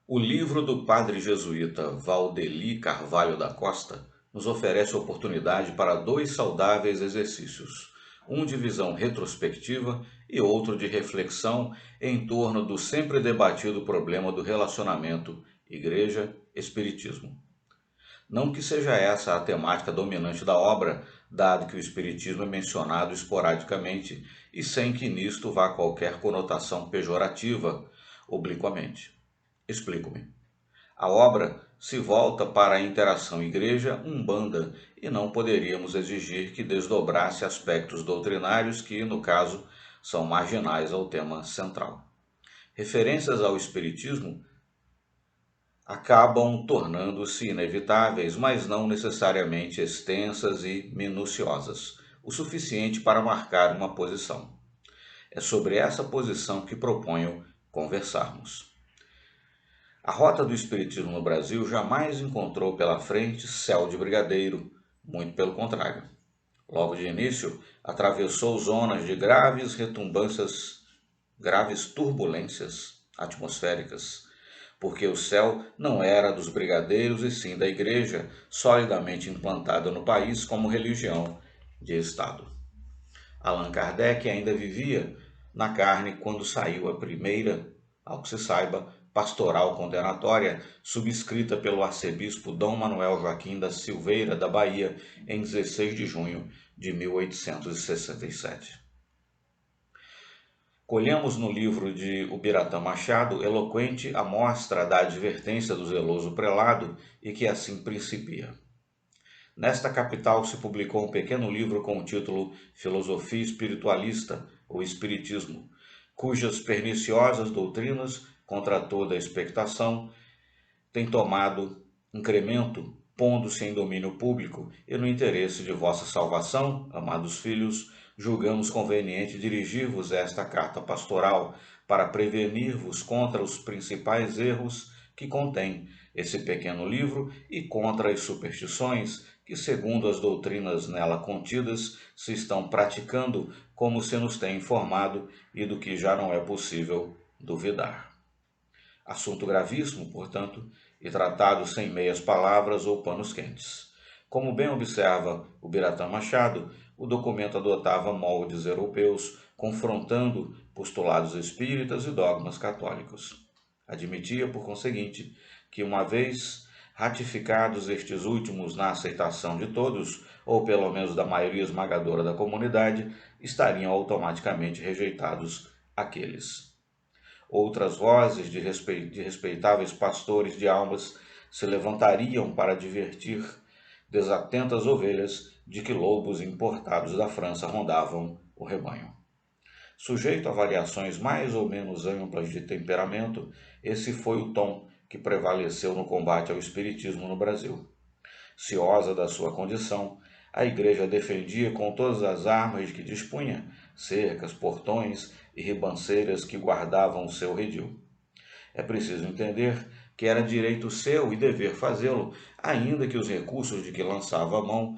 O livro do padre jesuíta Valdeli Carvalho da Costa nos oferece oportunidade para dois saudáveis exercícios, um de visão retrospectiva e outro de reflexão em torno do sempre debatido problema do relacionamento igreja-espiritismo. Não que seja essa a temática dominante da obra, dado que o espiritismo é mencionado esporadicamente e sem que nisto vá qualquer conotação pejorativa, obliquamente. Explico-me. A obra se volta para a interação igreja-umbanda e não poderíamos exigir que desdobrasse aspectos doutrinários que, no caso, são marginais ao tema central. Referências ao espiritismo acabam tornando-se inevitáveis, mas não necessariamente extensas e minuciosas, o suficiente para marcar uma posição. É sobre essa posição que proponho conversarmos. A rota do espiritismo no Brasil jamais encontrou pela frente céu de brigadeiro, muito pelo contrário. Logo de início, atravessou zonas de graves turbulências atmosféricas, porque o céu não era dos brigadeiros e sim da igreja, solidamente implantada no país como religião de Estado. Allan Kardec ainda vivia na carne quando saiu a primeira, ao que se saiba, pastoral condenatória, subscrita pelo arcebispo Dom Manuel Joaquim da Silveira, da Bahia, em 16 de junho de 1867. Colhemos no livro de Ubiratã Machado eloquente amostra da advertência do zeloso prelado e que assim principia. Nesta capital se publicou um pequeno livro com o título Filosofia Espiritualista, ou Espiritismo, cujas perniciosas doutrinas, contra toda expectação, têm tomado incremento, pondo-se em domínio público, e no interesse de vossa salvação, amados filhos, julgamos conveniente dirigir-vos esta carta pastoral para prevenir-vos contra os principais erros que contém esse pequeno livro e contra as superstições que, segundo as doutrinas nela contidas, se estão praticando, como se nos tem informado e do que já não é possível duvidar. Assunto gravíssimo, portanto, e tratado sem meias palavras ou panos quentes. Como bem observa o Biratã Machado, o documento adotava moldes europeus, confrontando postulados espíritas e dogmas católicos. Admitia, por conseguinte, que uma vez ratificados estes últimos na aceitação de todos, ou pelo menos da maioria esmagadora da comunidade, estariam automaticamente rejeitados aqueles. Outras vozes de respeitáveis pastores de almas se levantariam para advertir desatentas ovelhas de que lobos importados da França rondavam o rebanho. Sujeito a variações mais ou menos amplas de temperamento, esse foi o tom que prevaleceu no combate ao espiritismo no Brasil. Ciosa da sua condição, a igreja defendia com todas as armas de que dispunha, cercas, portões e ribanceiras que guardavam o seu redil. É preciso entender que era direito seu e dever fazê-lo, ainda que os recursos de que lançava a mão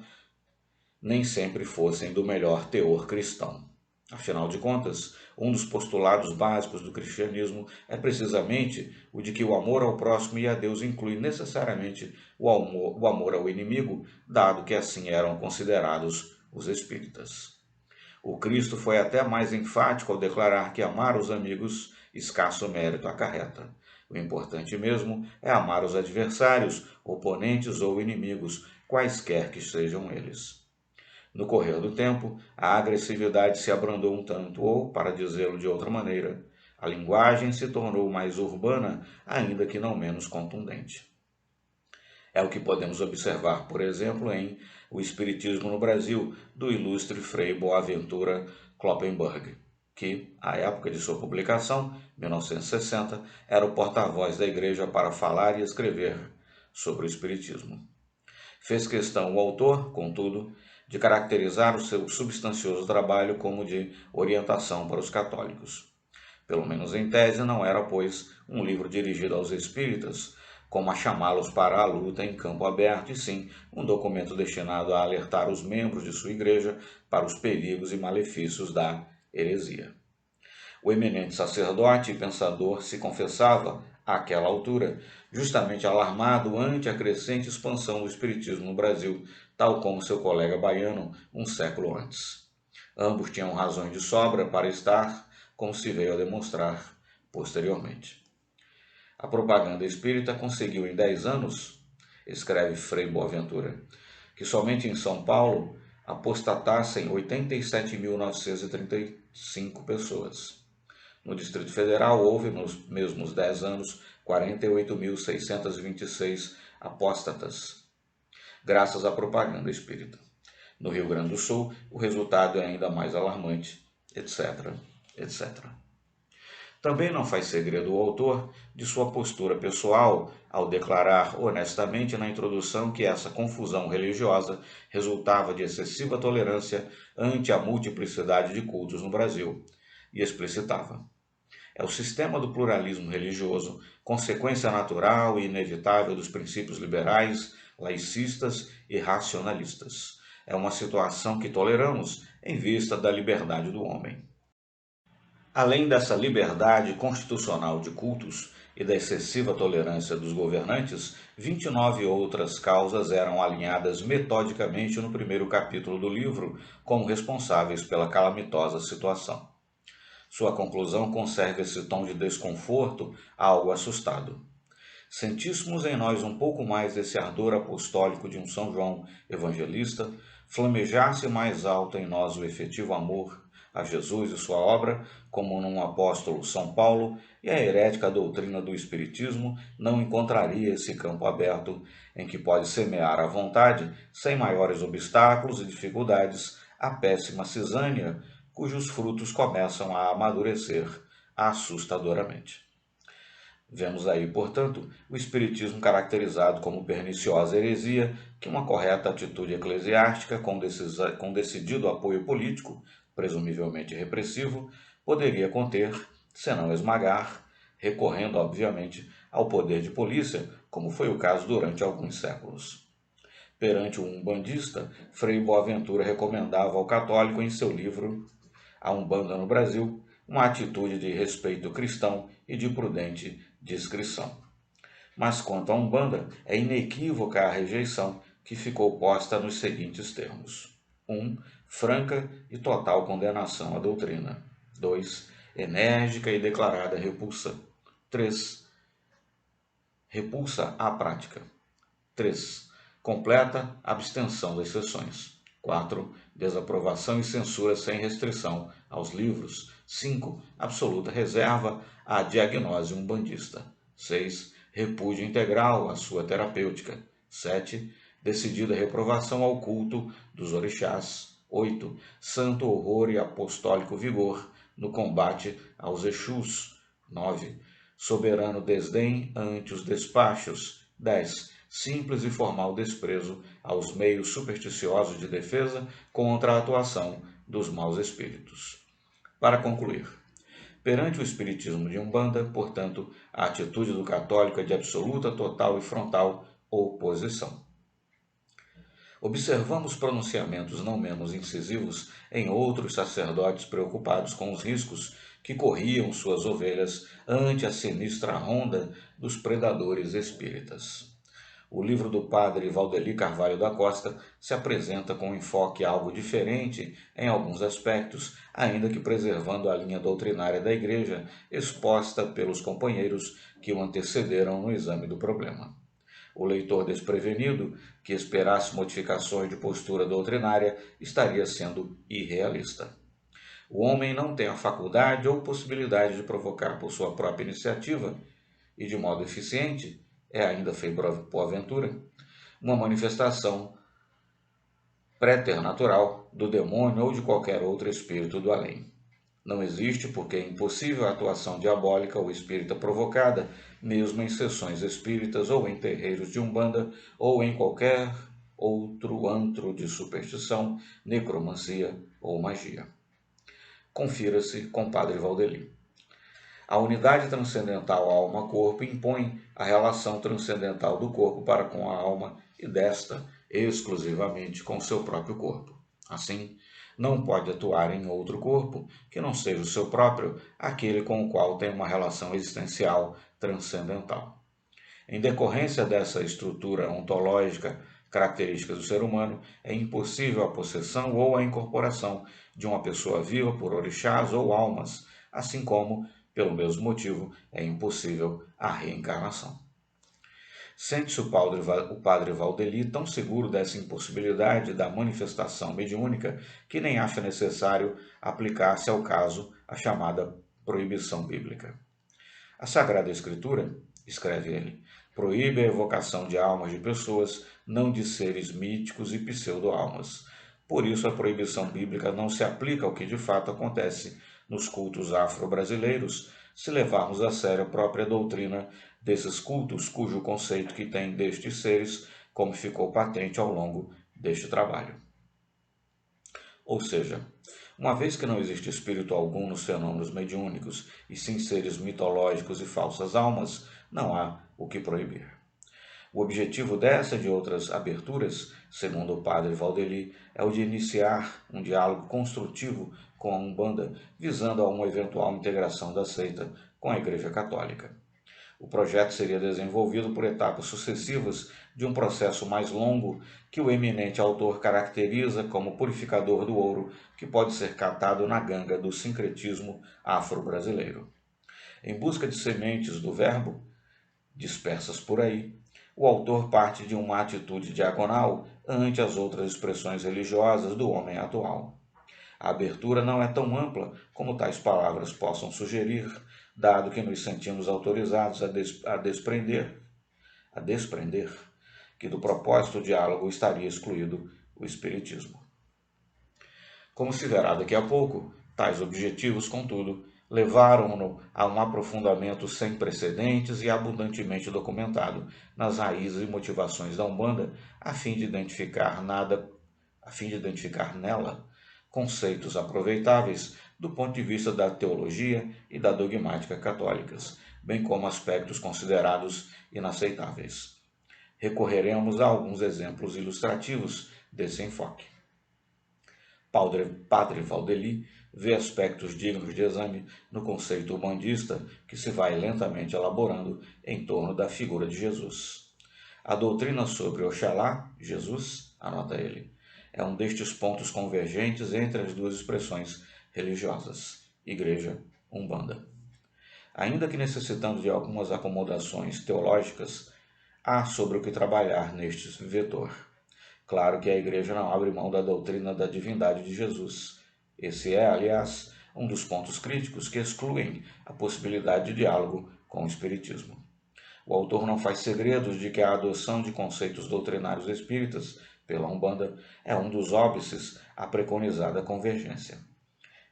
nem sempre fossem do melhor teor cristão. Afinal de contas, um dos postulados básicos do cristianismo é precisamente o de que o amor ao próximo e a Deus inclui necessariamente o amor ao inimigo, dado que assim eram considerados os espíritas. O Cristo foi até mais enfático ao declarar que amar os amigos escasso mérito acarreta. O importante mesmo é amar os adversários, oponentes ou inimigos, quaisquer que sejam eles. No correr do tempo, a agressividade se abrandou um tanto, ou, para dizê-lo de outra maneira, a linguagem se tornou mais urbana, ainda que não menos contundente. É o que podemos observar, por exemplo, em O Espiritismo no Brasil, do ilustre Frei Boaventura Kloppenberg, que, à época de sua publicação, 1960, era o porta-voz da Igreja para falar e escrever sobre o Espiritismo. Fez questão o autor, contudo, de caracterizar o seu substancioso trabalho como de orientação para os católicos. Pelo menos em tese, não era, pois, um livro dirigido aos espíritas, como a chamá-los para a luta em campo aberto, e sim um documento destinado a alertar os membros de sua igreja para os perigos e malefícios da heresia. O eminente sacerdote e pensador se confessava àquela altura, justamente alarmado ante a crescente expansão do espiritismo no Brasil, tal como seu colega baiano um século antes. Ambos tinham razões de sobra para estar, como se veio a demonstrar posteriormente. A propaganda espírita conseguiu em 10 anos, escreve Frei Boaventura, que somente em São Paulo apostatassem 87.935 pessoas. No Distrito Federal houve, nos mesmos 10 anos, 48.626 apóstatas, graças à propaganda espírita. No Rio Grande do Sul, o resultado é ainda mais alarmante, etc, etc. Também não faz segredo o autor de sua postura pessoal ao declarar honestamente na introdução que essa confusão religiosa resultava de excessiva tolerância ante a multiplicidade de cultos no Brasil, e explicitava: é o sistema do pluralismo religioso, consequência natural e inevitável dos princípios liberais, laicistas e racionalistas. É uma situação que toleramos em vista da liberdade do homem. Além dessa liberdade constitucional de cultos e da excessiva tolerância dos governantes, 29 outras causas eram alinhadas metodicamente no primeiro capítulo do livro como responsáveis pela calamitosa situação. Sua conclusão conserva esse tom de desconforto, algo assustado. Sentíssemos em nós um pouco mais desse ardor apostólico de um São João evangelista, flamejasse mais alto em nós o efetivo amor a Jesus e sua obra, como num apóstolo São Paulo, e a herética doutrina do Espiritismo não encontraria esse campo aberto em que pode semear à vontade, sem maiores obstáculos e dificuldades, a péssima cisânia, cujos frutos começam a amadurecer assustadoramente. Vemos aí, portanto, o espiritismo caracterizado como perniciosa heresia que uma correta atitude eclesiástica com decidido apoio político, presumivelmente repressivo, poderia conter, se não esmagar, recorrendo, obviamente, ao poder de polícia, como foi o caso durante alguns séculos. Perante o umbandista, Frei Boaventura recomendava ao católico em seu livro A Umbanda no Brasil uma atitude de respeito cristão e de prudente discrição. Mas quanto à Umbanda, é inequívoca a rejeição que ficou posta nos seguintes termos: 1. Franca e total condenação à doutrina. 2. Enérgica e declarada repulsa. 3. Repulsa à prática. 3. Completa abstenção das sessões. 4. Desaprovação e censura sem restrição aos livros. 5. Absoluta reserva à diagnose umbandista. 6. Repúdio integral à sua terapêutica. 7. Decidida reprovação ao culto dos orixás. 8. Santo horror e apostólico vigor no combate aos Exus. 9. Soberano desdém ante os despachos. 10. Simples e formal desprezo aos meios supersticiosos de defesa contra a atuação dos maus espíritos. Para concluir, perante o espiritismo de Umbanda, portanto, a atitude do católico é de absoluta, total e frontal oposição. Observamos pronunciamentos não menos incisivos em outros sacerdotes preocupados com os riscos que corriam suas ovelhas ante a sinistra ronda dos predadores espíritas. O livro do padre Valdeli Carvalho da Costa se apresenta com um enfoque algo diferente em alguns aspectos, ainda que preservando a linha doutrinária da Igreja exposta pelos companheiros que o antecederam no exame do problema. O leitor desprevenido, que esperasse modificações de postura doutrinária, estaria sendo irrealista. O homem não tem a faculdade ou possibilidade de provocar por sua própria iniciativa, e de modo eficiente, é ainda Frei Boaventura, uma manifestação préternatural do demônio ou de qualquer outro espírito do além. Não existe, porque é impossível a atuação diabólica ou espírita provocada, mesmo em sessões espíritas ou em terreiros de umbanda ou em qualquer outro antro de superstição, necromancia ou magia. Confira-se com Padre Valdeli. A unidade transcendental alma-corpo impõe a relação transcendental do corpo para com a alma e desta exclusivamente com seu próprio corpo. Assim, não pode atuar em outro corpo que não seja o seu próprio, aquele com o qual tem uma relação existencial transcendental. Em decorrência dessa estrutura ontológica característica do ser humano, é impossível a possessão ou a incorporação de uma pessoa viva por orixás ou almas, assim como, pelo mesmo motivo, é impossível a reencarnação. Sente-se o padre Valdeli tão seguro dessa impossibilidade da manifestação mediúnica que nem acha necessário aplicar-se ao caso a chamada proibição bíblica. A Sagrada Escritura, escreve ele, proíbe a evocação de almas de pessoas, não de seres míticos e pseudo-almas. Por isso, a proibição bíblica não se aplica ao que de fato acontece nos cultos afro-brasileiros, se levarmos a sério a própria doutrina desses cultos, cujo conceito que tem destes seres, como ficou patente ao longo deste trabalho. Ou seja, uma vez que não existe espírito algum nos fenômenos mediúnicos, e sim seres mitológicos e falsas almas, não há o que proibir. O objetivo dessa e de outras aberturas, segundo o padre Valdeli, é o de iniciar um diálogo construtivo com a Umbanda, visando a uma eventual integração da seita com a Igreja Católica. O projeto seria desenvolvido por etapas sucessivas de um processo mais longo que o eminente autor caracteriza como purificador do ouro, que pode ser catado na ganga do sincretismo afro-brasileiro. Em busca de sementes do verbo, dispersas por aí, o autor parte de uma atitude diagonal ante as outras expressões religiosas do homem atual. A abertura não é tão ampla como tais palavras possam sugerir, dado que nos sentimos autorizados a desprender que do propósito do diálogo estaria excluído o espiritismo. Como se verá daqui a pouco, tais objetivos, contudo, levaram-no a um aprofundamento sem precedentes e abundantemente documentado nas raízes e motivações da Umbanda, a fim de identificar nela conceitos aproveitáveis do ponto de vista da teologia e da dogmática católicas, bem como aspectos considerados inaceitáveis. Recorreremos a alguns exemplos ilustrativos desse enfoque. Padre Valdeli vê aspectos dignos de exame no conceito umbandista que se vai lentamente elaborando em torno da figura de Jesus. A doutrina sobre Oxalá, Jesus, anota ele, é um destes pontos convergentes entre as duas expressões religiosas, Igreja, Umbanda. Ainda que necessitando de algumas acomodações teológicas, há sobre o que trabalhar neste vetor. Claro que a Igreja não abre mão da doutrina da divindade de Jesus. Esse é, aliás, um dos pontos críticos que excluem a possibilidade de diálogo com o Espiritismo. O autor não faz segredos de que a adoção de conceitos doutrinários espíritas pela Umbanda é um dos óbices à preconizada convergência.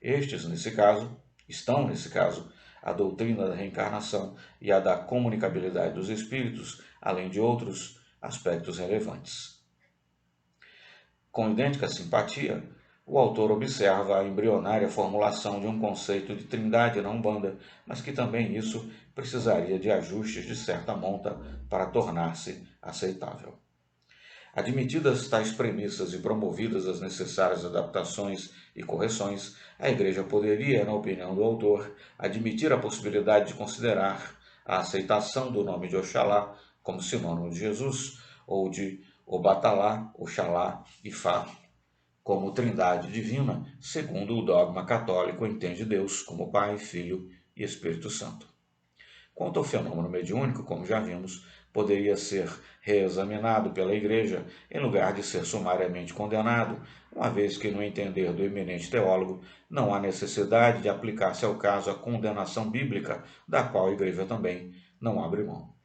Estão nesse caso, a doutrina da reencarnação e a da comunicabilidade dos espíritos, além de outros aspectos relevantes. Com idêntica simpatia, o autor observa a embrionária formulação de um conceito de trindade na Umbanda, mas que também isso precisaria de ajustes de certa monta para tornar-se aceitável. Admitidas tais premissas e promovidas as necessárias adaptações e correções, a Igreja poderia, na opinião do autor, admitir a possibilidade de considerar a aceitação do nome de Oxalá como sinônimo de Jesus, ou de Obatalá, Oxalá e Fá como trindade divina, segundo o dogma católico entende Deus como Pai, Filho e Espírito Santo. Quanto ao fenômeno mediúnico, como já vimos, poderia ser reexaminado pela Igreja em lugar de ser sumariamente condenado, uma vez que, no entender do eminente teólogo, não há necessidade de aplicar-se ao caso a condenação bíblica, da qual a Igreja também não abre mão.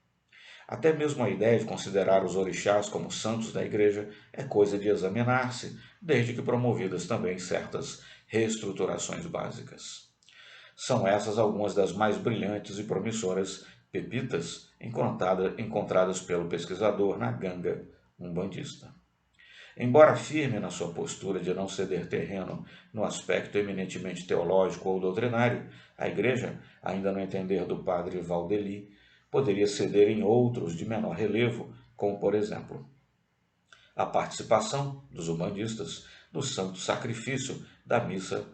Até mesmo a ideia de considerar os orixás como santos da Igreja é coisa de examinar-se, desde que promovidas também certas reestruturações básicas. São essas algumas das mais brilhantes e promissoras pepitas encontradas pelo pesquisador na ganga umbandista. Embora firme na sua postura de não ceder terreno no aspecto eminentemente teológico ou doutrinário, a Igreja, ainda no entender do padre Valdeli, poderia ceder em outros de menor relevo, como, por exemplo, a participação dos umbandistas no santo sacrifício da missa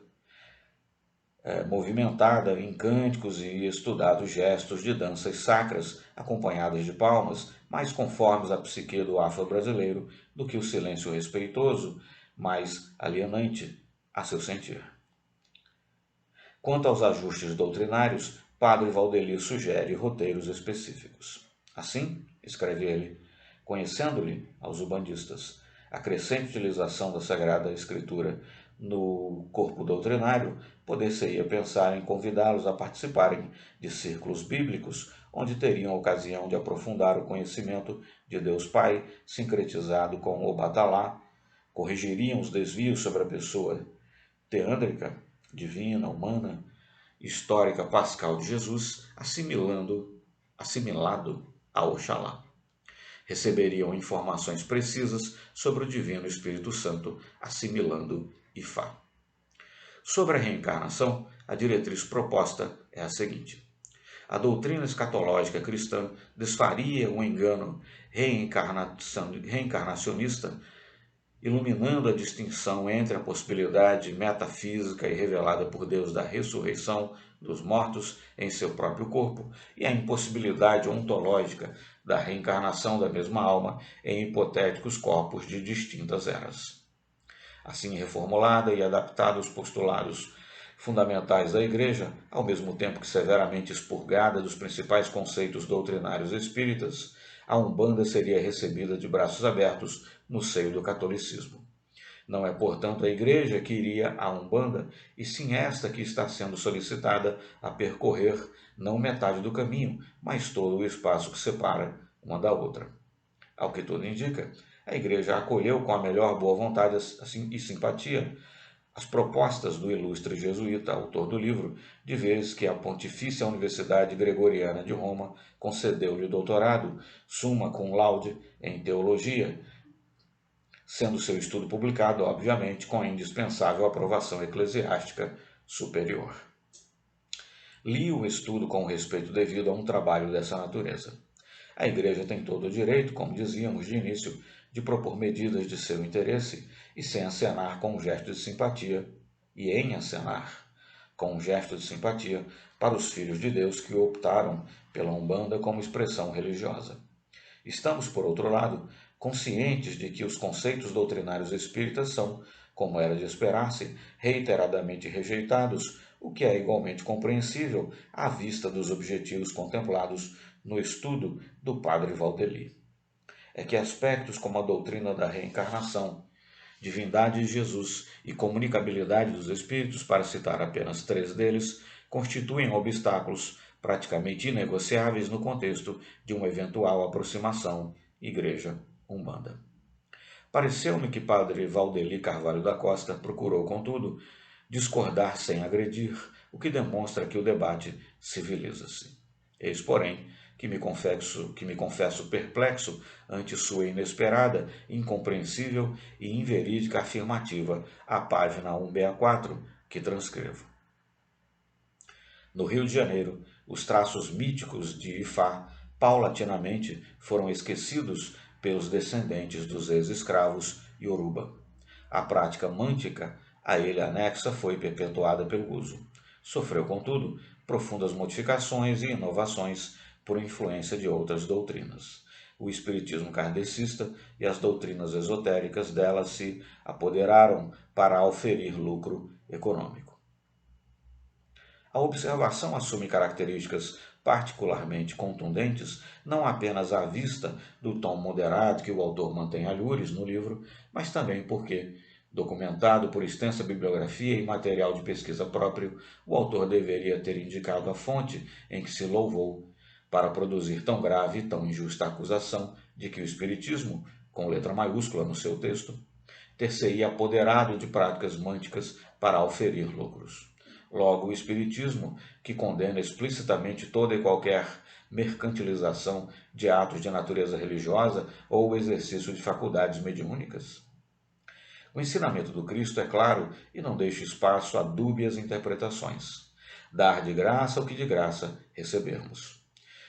movimentada em cânticos e estudados gestos de danças sacras, acompanhadas de palmas, mais conformes à psique do afro-brasileiro do que o silêncio respeitoso, mais alienante a seu sentir. Quanto aos ajustes doutrinários, Padre Valdeli sugere roteiros específicos. Assim, escreve ele, conhecendo-lhe aos ubandistas a crescente utilização da Sagrada Escritura no corpo doutrinário, poder-se-ia pensar em convidá-los a participarem de círculos bíblicos, onde teriam ocasião de aprofundar o conhecimento de Deus Pai, sincretizado com o Batalá, corrigiriam os desvios sobre a pessoa teândrica, divina, humana, histórica pascal de Jesus, assimilado a Oxalá. Receberiam informações precisas sobre o Divino Espírito Santo, assimilando Ifá. Sobre a reencarnação, a diretriz proposta é a seguinte: a doutrina escatológica cristã desfaria o engano reencarnacionista, iluminando a distinção entre a possibilidade metafísica e revelada por Deus da ressurreição dos mortos em seu próprio corpo e a impossibilidade ontológica da reencarnação da mesma alma em hipotéticos corpos de distintas eras. Assim reformulada e adaptada aos postulados fundamentais da Igreja, ao mesmo tempo que severamente expurgada dos principais conceitos doutrinários espíritas, a Umbanda seria recebida de braços abertos no seio do catolicismo. Não é, portanto, a Igreja que iria à Umbanda, e sim esta que está sendo solicitada a percorrer não metade do caminho, mas todo o espaço que separa uma da outra. Ao que tudo indica, a Igreja acolheu com a melhor boa vontade e simpatia as propostas do ilustre jesuíta, autor do livro, de vez que a Pontifícia Universidade Gregoriana de Roma concedeu-lhe o doutorado, summa cum laude, em teologia, sendo seu estudo publicado, obviamente, com a indispensável aprovação eclesiástica superior. Li o estudo com o respeito devido a um trabalho dessa natureza. A Igreja tem todo o direito, como dizíamos de início, de propor medidas de seu interesse e sem acenar com um gesto de simpatia, e em acenar com um gesto de simpatia para os filhos de Deus que optaram pela Umbanda como expressão religiosa. Estamos, por outro lado, conscientes de que os conceitos doutrinários espíritas são, como era de esperar-se, reiteradamente rejeitados, o que é igualmente compreensível à vista dos objetivos contemplados no estudo do Padre Valdeli. É que aspectos como a doutrina da reencarnação, divindade de Jesus e comunicabilidade dos espíritos, para citar apenas 3 deles, constituem obstáculos praticamente inegociáveis no contexto de uma eventual aproximação Igreja-Umbanda. Pareceu-me que Padre Valdeli Carvalho da Costa procurou, contudo, discordar sem agredir, o que demonstra que o debate civiliza-se. Eis, porém, que me confesso perplexo ante sua inesperada, incompreensível e inverídica afirmativa à página 164, que transcrevo. No Rio de Janeiro, os traços míticos de Ifá paulatinamente foram esquecidos pelos descendentes dos ex-escravos Yoruba. A prática mântica a ele anexa foi perpetuada pelo uso. Sofreu, contudo, profundas modificações e inovações por influência de outras doutrinas. O espiritismo kardecista e as doutrinas esotéricas dela se apoderaram para auferir lucro econômico. A observação assume características particularmente contundentes, não apenas à vista do tom moderado que o autor mantém alhures no livro, mas também porque, documentado por extensa bibliografia e material de pesquisa próprio, o autor deveria ter indicado a fonte em que se louvou para produzir tão grave e tão injusta acusação de que o Espiritismo, com letra maiúscula no seu texto, ter-se-ia apoderado de práticas mânticas para auferir lucros. Logo, o Espiritismo, que condena explicitamente toda e qualquer mercantilização de atos de natureza religiosa ou o exercício de faculdades mediúnicas. O ensinamento do Cristo é claro e não deixa espaço a dúbias interpretações. Dar de graça o que de graça recebermos.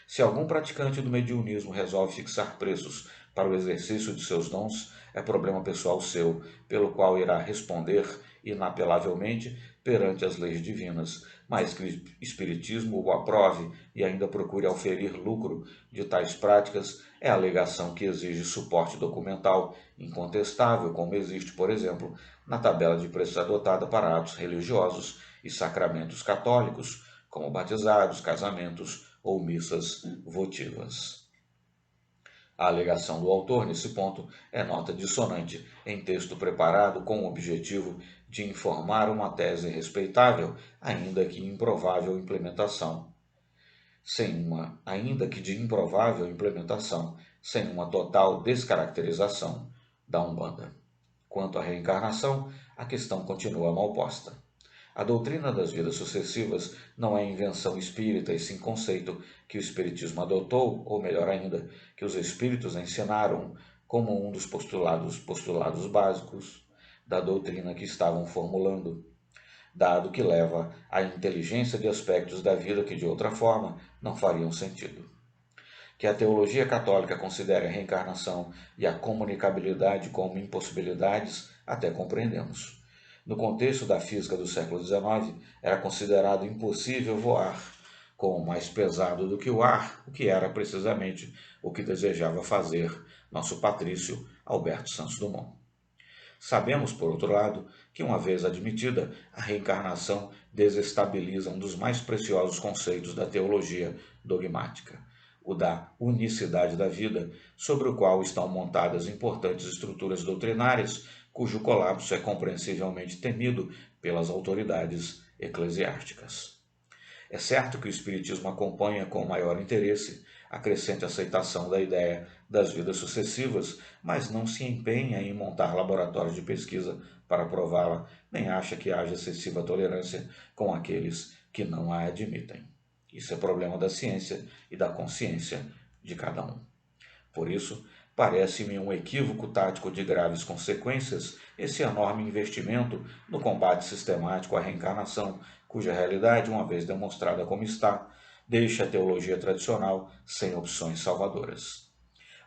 Se algum praticante do mediunismo resolve fixar preços para o exercício de seus dons, é problema pessoal seu, pelo qual irá responder inapelavelmente perante as leis divinas, mas que o Espiritismo o aprove e ainda procure auferir lucro de tais práticas é a alegação que exige suporte documental incontestável, como existe, por exemplo, na tabela de preços adotada para atos religiosos e sacramentos católicos, como batizados, casamentos ou missas votivas. A alegação do autor, nesse ponto, é nota dissonante em texto preparado com o objetivo de informar uma tese respeitável, ainda que improvável implementação, sem uma total descaracterização da Umbanda. Quanto à reencarnação, a questão continua mal posta. A doutrina das vidas sucessivas não é invenção espírita e sim conceito que o Espiritismo adotou, ou melhor ainda, que os espíritos ensinaram como um dos postulados básicos da doutrina que estavam formulando, dado que leva à inteligência de aspectos da vida que de outra forma não fariam sentido. Que a teologia católica considere a reencarnação e a comunicabilidade como impossibilidades, até compreendemos. No contexto da física do século XIX, era considerado impossível voar, como mais pesado do que o ar, o que era precisamente o que desejava fazer nosso patrício Alberto Santos Dumont. Sabemos, por outro lado, que uma vez admitida, a reencarnação desestabiliza um dos mais preciosos conceitos da teologia dogmática, o da unicidade da vida, sobre o qual estão montadas importantes estruturas doutrinárias, cujo colapso é compreensivelmente temido pelas autoridades eclesiásticas. É certo que o Espiritismo acompanha com maior interesse a crescente aceitação da ideia das vidas sucessivas, mas não se empenha em montar laboratórios de pesquisa para prová-la, nem acha que haja excessiva tolerância com aqueles que não a admitem. Isso é problema da ciência e da consciência de cada um. Por isso, parece-me um equívoco tático de graves consequências esse enorme investimento no combate sistemático à reencarnação, cuja realidade, uma vez demonstrada como está, deixa a teologia tradicional sem opções salvadoras.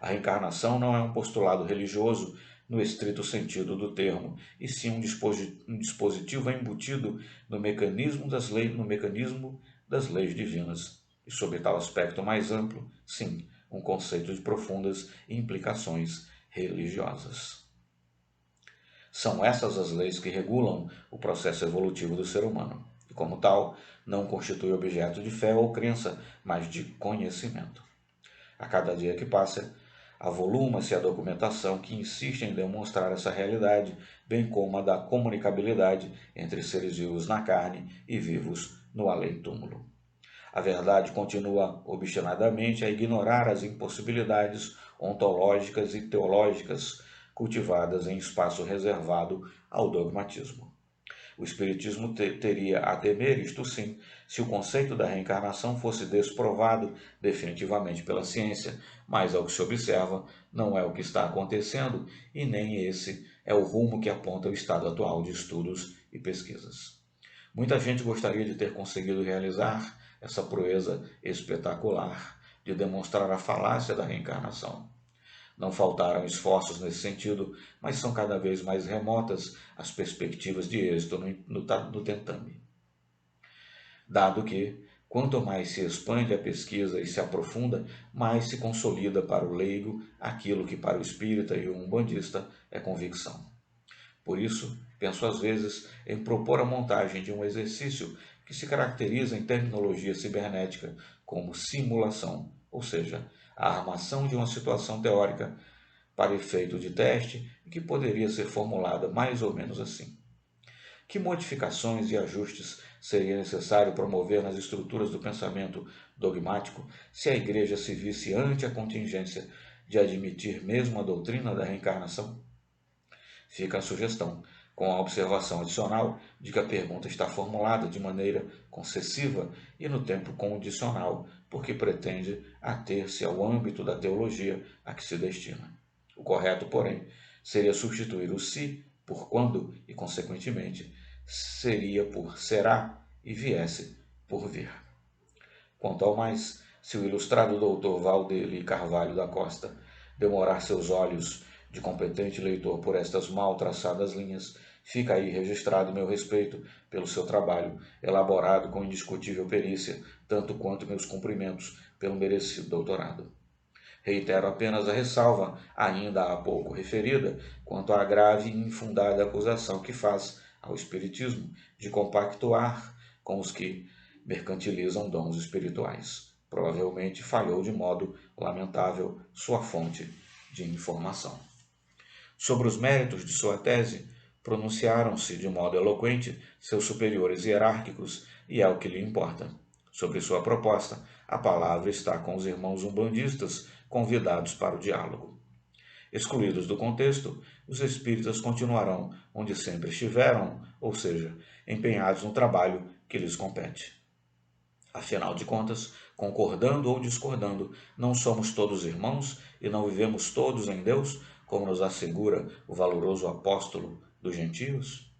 A reencarnação não é um postulado religioso no estrito sentido do termo, e sim um dispositivo embutido no mecanismo das leis divinas, e sob tal aspecto mais amplo, sim, um conceito de profundas implicações religiosas. São essas as leis que regulam o processo evolutivo do ser humano, e como tal, não constitui objeto de fé ou crença, mas de conhecimento. A cada dia que passa, avoluma-se a documentação que insiste em demonstrar essa realidade, bem como a da comunicabilidade entre seres vivos na carne e vivos no além-túmulo. A verdade continua obstinadamente a ignorar as impossibilidades ontológicas e teológicas cultivadas em espaço reservado ao dogmatismo. O Espiritismo teria a temer, isto sim, se o conceito da reencarnação fosse desprovado definitivamente pela ciência, mas ao que se observa não é o que está acontecendo e nem esse é o rumo que aponta o estado atual de estudos e pesquisas. Muita gente gostaria de ter conseguido realizar essa proeza espetacular de demonstrar a falácia da reencarnação. Não faltaram esforços nesse sentido, mas são cada vez mais remotas as perspectivas de êxito no tentame. Dado que, quanto mais se expande a pesquisa e se aprofunda, mais se consolida para o leigo aquilo que para o espírita e o umbandista é convicção. Por isso, penso às vezes em propor a montagem de um exercício que se caracteriza em terminologia cibernética como simulação, ou seja, a armação de uma situação teórica para efeito de teste e que poderia ser formulada mais ou menos assim. Que modificações e ajustes seria necessário promover nas estruturas do pensamento dogmático se a Igreja se visse ante a contingência de admitir mesmo a doutrina da reencarnação? Fica a sugestão, com a observação adicional de que a pergunta está formulada de maneira concessiva e no tempo condicional, porque pretende ater-se ao âmbito da teologia a que se destina. O correto, porém, seria substituir o se por quando e, consequentemente, seria por será e viesse por vir. Quanto ao mais, se o ilustrado doutor Valdeli Carvalho da Costa demorar seus olhos de competente leitor por estas mal traçadas linhas, Fica aí registrado meu respeito pelo seu trabalho, elaborado com indiscutível perícia, tanto quanto meus cumprimentos pelo merecido doutorado. Reitero apenas a ressalva, ainda há pouco referida, quanto à grave e infundada acusação que faz ao Espiritismo de compactuar com os que mercantilizam dons espirituais. Provavelmente falhou de modo lamentável sua fonte de informação. Sobre os méritos de sua tese, pronunciaram-se de modo eloquente seus superiores hierárquicos e é o que lhe importa. Sobre sua proposta, a palavra está com os irmãos umbandistas convidados para o diálogo. Excluídos do contexto, os espíritas continuarão onde sempre estiveram, ou seja, empenhados no trabalho que lhes compete. Afinal de contas, concordando ou discordando, não somos todos irmãos e não vivemos todos em Deus, como nos assegura o valoroso apóstolo dos gentios?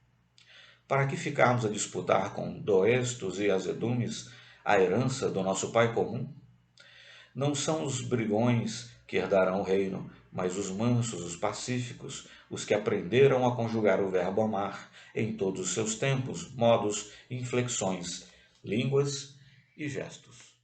Para que ficarmos a disputar com doestos e azedumes a herança do nosso Pai comum? Não são os brigões que herdarão o reino, mas os mansos, os pacíficos, os que aprenderam a conjugar o verbo amar em todos os seus tempos, modos, inflexões, línguas e gestos.